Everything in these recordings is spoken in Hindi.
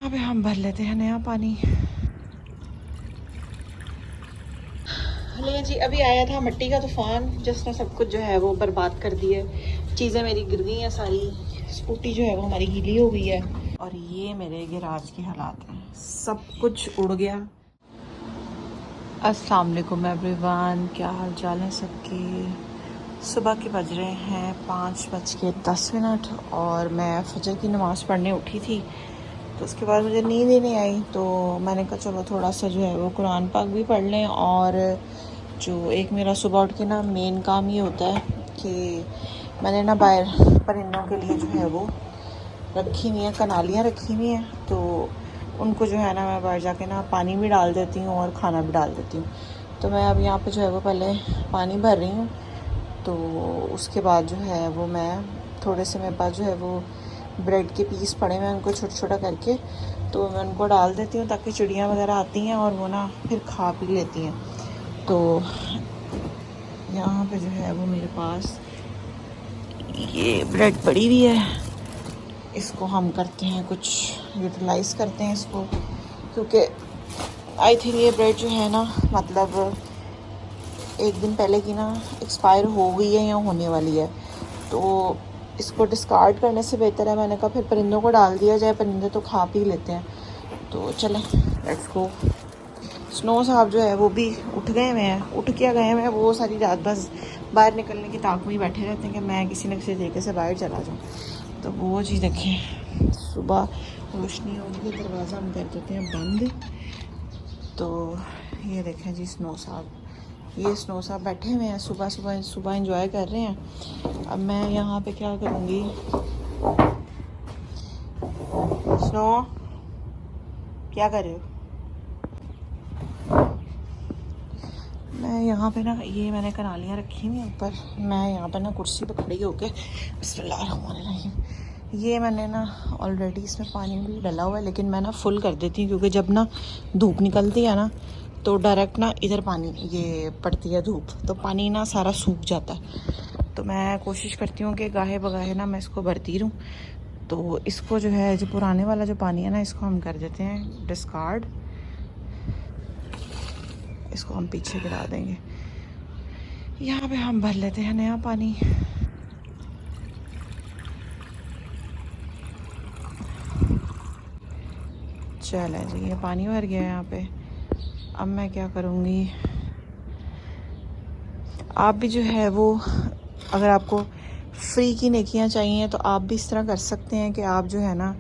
अबे हम भर लेते हैं नया पानी। ले जी, अभी आया था मिट्टी का तूफान जिसने सब कुछ जो है वो बर्बाद कर दिया। चीज़ें मेरी गिर गई हैं सारी। स्कूटी जो है वो हमारी गीली हो गई है। और ये मेरे गैराज के हालात हैं, सब कुछ उड़ गया। अस्सलाम वालेकुम एवरीवन, क्या हाल चाल है सबके। सुबह के बज रहे हैं 5:10 और मैं फजर की नमाज़ पढ़ने उठी थी। तो उसके बाद मुझे नींद ही नहीं आई, तो मैंने कहा चलो थोड़ा सा जो है वो कुरान पाक भी पढ़ लें। और जो एक मेरा सुबह उठ के ना मेन काम ये होता है कि मैंने ना बाहर परिंदों के लिए जो है वो रखी हुई हैं, कनालियाँ रखी हुई हैं। तो उनको जो है ना मैं बाहर जाके ना पानी भी डाल देती हूँ और खाना भी डाल देती हूँ। तो मैं अब यहाँ पे जो है वो पहले पानी भर रही हूँ। तो उसके बाद जो है वो मैं थोड़े से मेरे पास जो है वो ब्रेड के पीस पड़े हुए हैं, उनको छोटा छोटा करके तो मैं उनको डाल देती हूँ ताकि चिड़ियाँ वगैरह आती हैं और वो ना फिर खा पी लेती हैं। तो यहाँ पे जो है वो मेरे पास ये ब्रेड पड़ी हुई है, इसको हम करते हैं कुछ यूटिलाइज़ करते हैं इसको, क्योंकि आई थिंक ये ब्रेड जो है ना मतलब एक दिन पहले की ना एक्सपायर हो गई है या होने वाली है। तो इसको डिस्कार्ड करने से बेहतर है, मैंने कहा फिर परिंदों को डाल दिया जाए, परिंदे तो खा पी लेते हैं। तो चलें लेट्स गो। स्नो साहब जो है वो भी उठ गए हुए हैं, उठ क्या गए हुए हैं, वो सारी रात बस बाहर निकलने की ताक में ही बैठे रहते हैं कि मैं किसी न किसी तरीके से बाहर चला जाऊँ। तो वो चीज़ देखें, सुबह रोशनी होगी, दरवाज़ा हम कर देते हैं बंद। तो ये देखें जी स्नो साहब, ये स्नो साहब बैठे हुए हैं, सुबह सुबह सुबह एंजॉय कर रहे हैं। अब मैं यहाँ पे क्या करूँगी, स्नो क्या कर रहे हो। मैं यहाँ पे ना ये मैंने कनालियाँ रखी हुई हैं ऊपर, मैं यहाँ पे ना कुर्सी पे खड़ी होके बिस्मिल्लाहिर्रहमानिर्रहीम, ये मैंने ना ऑलरेडी इसमें पानी भी डला हुआ है, लेकिन मैं ना फुल कर देती हूँ क्योंकि जब ना धूप निकलती है ना तो डायरेक्ट ना इधर पानी ये पड़ती है धूप, तो पानी ना सारा सूख जाता है। तो मैं कोशिश करती हूँ कि गाहे बगाहे ना मैं इसको भरती रहूँ। तो इसको जो है जो पुराने वाला जो पानी है ना इसको हम कर देते हैं डिस्कार्ड, इसको हम पीछे गिरा देंगे। यहाँ पे हम भर लेते हैं नया पानी। चले जी, ये पानी भर गया है यहाँ पे। अब मैं क्या करूँगी, आप भी जो है वो अगर आपको फ्री की नेकियां चाहिए तो आप भी इस तरह कर सकते हैं कि आप जो है ना,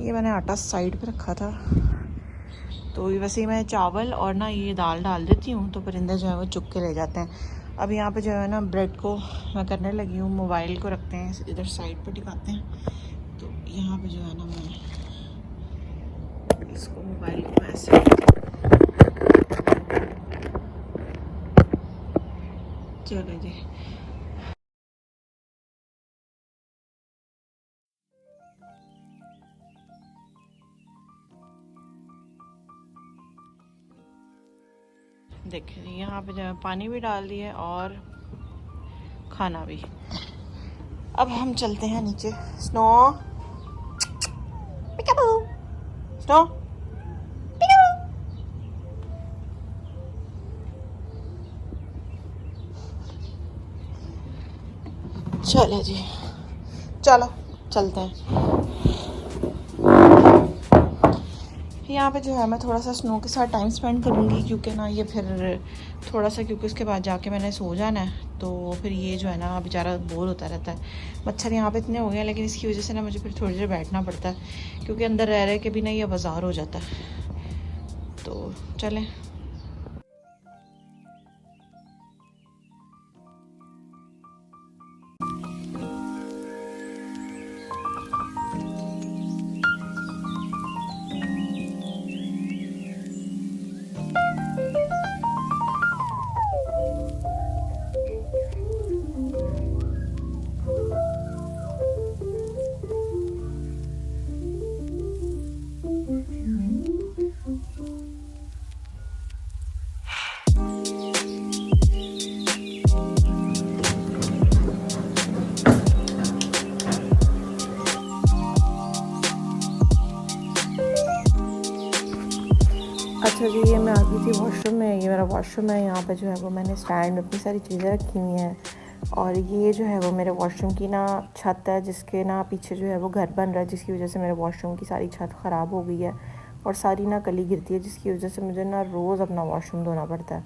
ये मैंने आटा साइड पे रखा था, तो वैसे ही मैं चावल और ना ये दाल डाल देती हूँ तो परिंदे जो है वो चुग के ले जाते हैं। अब यहाँ पे जो है ना ब्रेड को मैं करने लगी हूँ, मोबाइल को रखते हैं इधर साइड पे टिकाते हैं। तो यहाँ पे जो है ना मैं इसको मोबाइल को ऐसे चलो जी। देखिए यहाँ पे जो है पानी भी डाल दिया और खाना भी। अब हम चलते हैं नीचे। स्नो स्नो चले जी, चलो चलते हैं। यहाँ पे जो है मैं थोड़ा सा स्नो के साथ टाइम स्पेंड करूँगी क्योंकि ना ये फिर थोड़ा सा, क्योंकि उसके बाद जाके मैंने सो जाना है, तो फिर ये जो है ना बेचारा बोर होता रहता है। मच्छर यहाँ पे इतने हो गए हैं, लेकिन इसकी वजह से ना मुझे फिर थोड़ी देर बैठना पड़ता है क्योंकि अंदर रह रहे के भी ना ये बाज़ार हो जाता है। तो चलें। अच्छा जी, ये मैं आ गई थी वॉशरूम में। ये मेरा वॉशरूम है। यहाँ पे जो है वो मैंने स्टैंड में अपनी सारी चीज़ें रखी हुई हैं। और ये जो है वो मेरे वॉशरूम की ना छत है, जिसके ना पीछे जो है वो घर बन रहा है, जिसकी वजह से मेरे वॉशरूम की सारी छत ख़राब हो गई है और सारी ना कली गिरती है, जिसकी वजह से मुझे ना रोज़ अपना वॉशरूम धोना पड़ता है।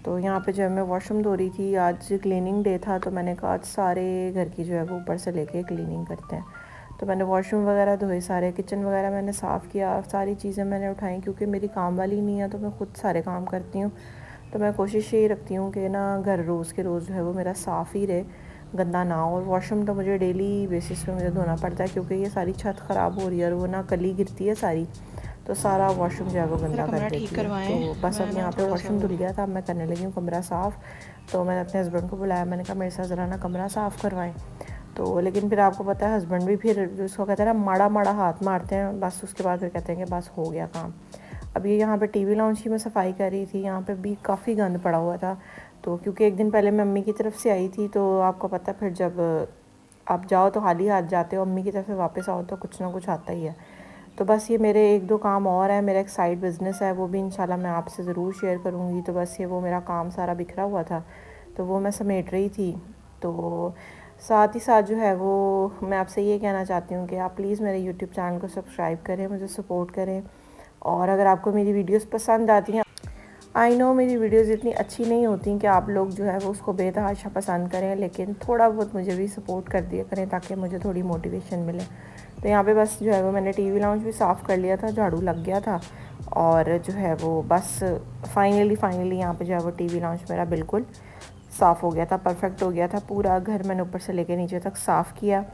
तो यहाँ पे जो है मैं वॉशरूम धो रही थी। आज क्लीनिंग डे था, तो मैंने कहा आज सारे घर की जो है वो ऊपर से लेके क्लीनिंग करते हैं। तो मैंने वॉशरूम वगैरह धोए, सारे किचन वगैरह मैंने साफ़ किया, सारी चीज़ें मैंने उठाई, क्योंकि मेरी काम वाली नहीं है तो मैं ख़ुद सारे काम करती हूँ। तो मैं कोशिश यही रखती हूँ कि ना घर रोज़ के रोज़ जो है वो मेरा साफ़ ही रहे, गंदा ना हो। और वॉशरूम तो मुझे डेली बेसिस पे मुझे धोना पड़ता है, क्योंकि ये सारी छत ख़राब हो रही है और वो ना कली गिरती है सारी, तो सारा वॉशरूम जो है वो गंदा कर देती है। तो बस अब यहाँ पे वॉशरूम धुल गया था, अब मैं करने लगी हूँ कमरा साफ़। तो मैंने अपने हस्बैंड को बुलाया, मैंने कहा मेरे साथ ज़रा ना कमरा साफ़ करवाएं। तो लेकिन फिर आपको पता है हस्बैंड भी फिर उसको कहते हैं ना माड़ा माड़ा हाथ मारते हैं, बस उसके बाद फिर कहते हैं कि बस हो गया काम। अब ये यहाँ पे टीवी लाउंज की मैं सफाई कर रही थी। यहाँ पे भी काफ़ी गंद पड़ा हुआ था, तो क्योंकि एक दिन पहले मैं अम्मी की तरफ से आई थी, तो आपको पता है फिर जब आप जाओ तो खाली हाथ जाते हो, अम्मी की तरफ से वापस आओ तो कुछ ना कुछ आता ही है। तो बस ये मेरे 1-2 काम और है, मेरा एक साइड बिज़नेस है, वो भी इंशाल्लाह मैं आपसे ज़रूर शेयर करूँगी। तो बस ये वो मेरा काम सारा बिखरा हुआ था, तो वो मैं समेट रही थी। तो साथ ही साथ जो है वो मैं आपसे ये कहना चाहती हूँ कि आप प्लीज़ मेरे यूट्यूब चैनल को सब्सक्राइब करें, मुझे सपोर्ट करें। और अगर आपको मेरी वीडियोस पसंद आती हैं, आई नो मेरी वीडियोस इतनी अच्छी नहीं होती कि आप लोग जो है वो उसको बेतहाशा पसंद करें, लेकिन थोड़ा बहुत मुझे भी सपोर्ट कर दिया करें ताकि मुझे थोड़ी मोटिवेशन मिले। तो यहाँ पे बस जो है वो मैंने टीवी लाउंज भी साफ़ कर लिया था, झाड़ू लग गया था, और जो है वो बस फाइनली यहाँ पे जो है वो टीवी लाउंज मेरा बिल्कुल साफ़ हो गया था, परफेक्ट हो गया था। पूरा घर मैंने ऊपर से लेके नीचे तक साफ़ किया।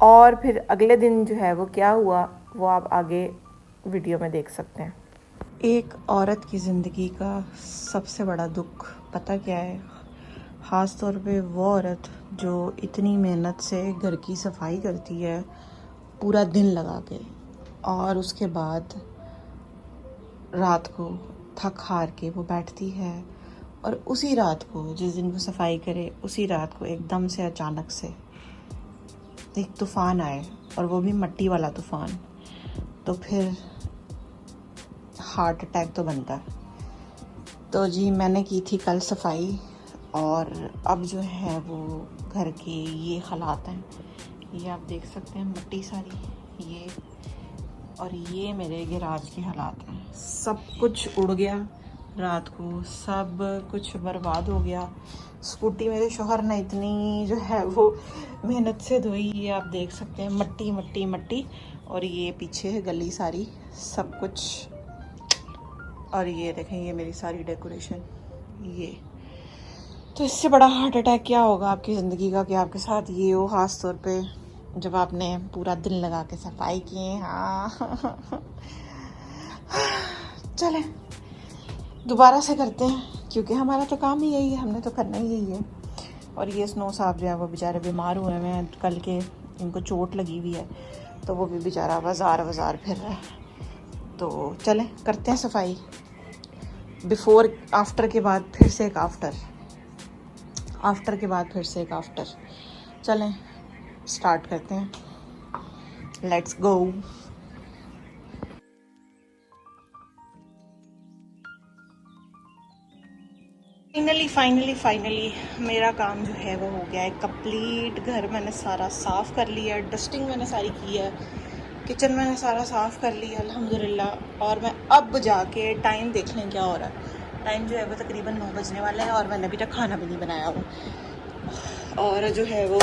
और फिर अगले दिन जो है वो क्या हुआ वो आप आगे वीडियो में देख सकते हैं। एक औरत की ज़िंदगी का सबसे बड़ा दुख पता क्या है? ख़ास तौर पे वो औरत जो इतनी मेहनत से घर की सफाई करती है पूरा दिन लगा के, और उसके बाद रात को थक हार के वो बैठती है, और उसी रात को जिस दिन वो सफाई करे उसी रात को एकदम से अचानक से एक तूफ़ान आए, और वो भी मिट्टी वाला तूफ़ान, तो फिर हार्ट अटैक तो बनता है। तो जी मैंने की थी कल सफाई, और अब जो है वो घर के ये हालात हैं, ये आप देख सकते हैं मिट्टी सारी, ये और ये मेरे गैराज के हालात हैं। सब कुछ उड़ गया रात को, सब कुछ बर्बाद हो गया। स्कूटी मेरे शोहर ने इतनी जो है वो मेहनत से धोई, ये आप देख सकते हैं मिट्टी मिट्टी मिट्टी, और ये पीछे है गली सारी, सब कुछ। और ये देखें ये मेरी सारी डेकोरेशन, ये तो इससे बड़ा हार्ट अटैक क्या होगा आपकी ज़िंदगी का कि आपके साथ ये हो, ख़ास तौर पे जब आपने पूरा दिन लगा के सफाई की। हाँ चलें दोबारा से करते हैं, क्योंकि हमारा तो काम ही यही है, हमने तो करना ही यही है। और ये स्नो साहब जो है वो बेचारे बीमार हुए हुए हैं कल के, इनको चोट लगी हुई है, तो वो भी बेचारा बाज़ार फिर रहा है। तो चलें करते हैं सफाई, बिफ़ोर आफ्टर के बाद फिर से एक आफ्टर के बाद फिर से एक आफ्टर। चलें स्टार्ट करते हैं, लेट्स गो। फाइनली मेरा काम जो है वो हो गया है कंप्लीट। घर मैंने सारा साफ़ कर लिया, डस्टिंग मैंने सारी की है, किचन मैंने सारा साफ़ कर लिया अल्हम्दुलिल्लाह। और मैं अब जाके टाइम देख लें क्या हो रहा है। टाइम जो है वो तकरीबन 9 बजने वाला है, और मैंने अभी तक खाना भी नहीं बनाया हुआ। और जो है वो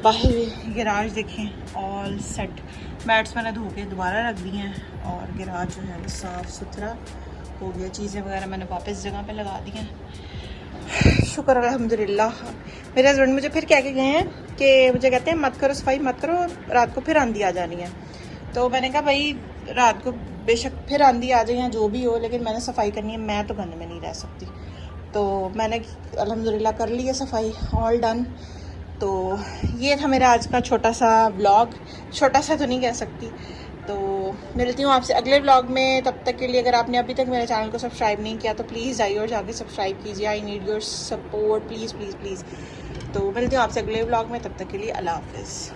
बाहर गैराज देखें ऑल सेट, मैट्स मैंने धो के दोबारा रख दी हैं, और गैराज जो है वो साफ़ सुथरा हो गया। चीज़ें वगैरह मैंने वापस जगह पे लगा दी हैं, शुक्र अल्हम्दुलिल्लाह। मेरे हस्बैंड मुझे फिर कह के गए हैं कि मुझे कहते हैं मत करो सफाई मत करो, रात को फिर आंधी आ जानी है। तो मैंने कहा भाई रात को बेशक फिर आंधी आ जाए या जो भी हो, लेकिन मैंने सफाई करनी है, मैं तो घर में नहीं रह सकती। तो मैंने अल्हम्दुलिल्लाह कर ली है सफाई, ऑल डन। तो ये था मेरा आज का छोटा सा व्लॉग, छोटा सा तो नहीं कह सकती। तो मिलती हूँ आपसे अगले व्लॉग में, तब तक के लिए अगर आपने अभी तक मेरे चैनल को सब्सक्राइब नहीं किया तो प्लीज़ आइए और जाके सब्सक्राइब कीजिए। I need your support, please please please. तो मिलती हूँ आपसे अगले व्लॉग में, तब तक के लिए अल्लाह हाफिज़।